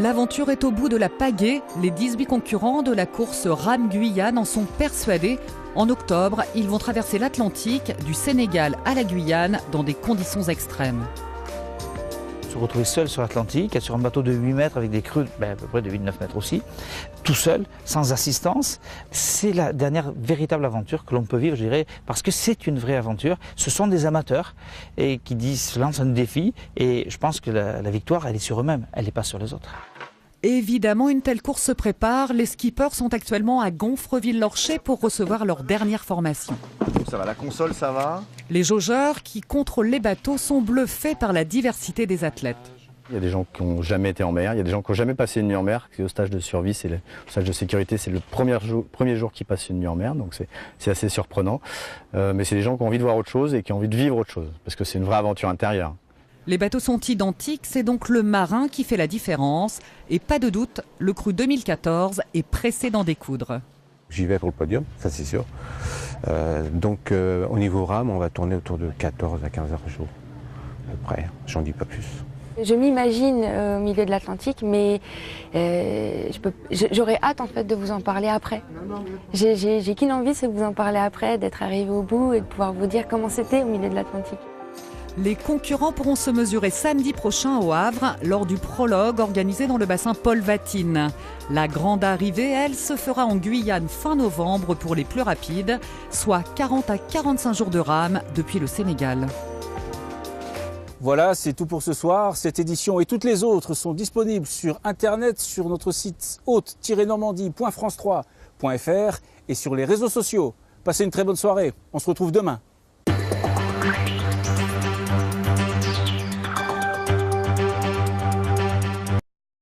L'aventure est au bout de la pagaie. Les 18 concurrents de la course Rame-Guyane en sont persuadés. En octobre, ils vont traverser l'Atlantique, du Sénégal à la Guyane, dans des conditions extrêmes. Se retrouver seul sur l'Atlantique, sur un bateau de 8 mètres avec des crues à peu près de 8-9 mètres aussi, tout seul, sans assistance, c'est la dernière véritable aventure que l'on peut vivre, je dirais, parce que c'est une vraie aventure. Ce sont des amateurs et qui se lancent un défi et je pense que la victoire, elle est sur eux-mêmes, elle n'est pas sur les autres. Évidemment, une telle course se prépare. Les skippers sont actuellement à Gonfreville-Lorcher pour recevoir leur dernière formation. Ça va, la console, ça va? Les jaugeurs qui contrôlent les bateaux sont bluffés par la diversité des athlètes. Il y a des gens qui n'ont jamais été en mer, il y a des gens qui n'ont jamais passé une nuit en mer. Au stage de survie, au stage de sécurité, c'est le premier jour qu'ils passent une nuit en mer, donc c'est assez surprenant. Mais c'est des gens qui ont envie de voir autre chose et qui ont envie de vivre autre chose, parce que c'est une vraie aventure intérieure. Les bateaux sont identiques, c'est donc le marin qui fait la différence. Et pas de doute, le cru 2014 est pressé d'en découdre. J'y vais pour le podium, ça c'est sûr. Donc au niveau rame, on va tourner autour de 14 à 15 heures par jour, à peu près, j'en dis pas plus. Je m'imagine au milieu de l'Atlantique, mais j'aurais hâte en fait de vous en parler après. J'ai qu'une envie, c'est de vous en parler après, d'être arrivé au bout et de pouvoir vous dire comment c'était au milieu de l'Atlantique. Les concurrents pourront se mesurer samedi prochain au Havre lors du prologue organisé dans le bassin Paul Vatine. La grande arrivée, elle, se fera en Guyane fin novembre pour les plus rapides, soit 40 à 45 jours de rame depuis le Sénégal. Voilà, c'est tout pour ce soir. Cette édition et toutes les autres sont disponibles sur Internet, sur notre site haute-normandie.france3.fr et sur les réseaux sociaux. Passez une très bonne soirée. On se retrouve demain.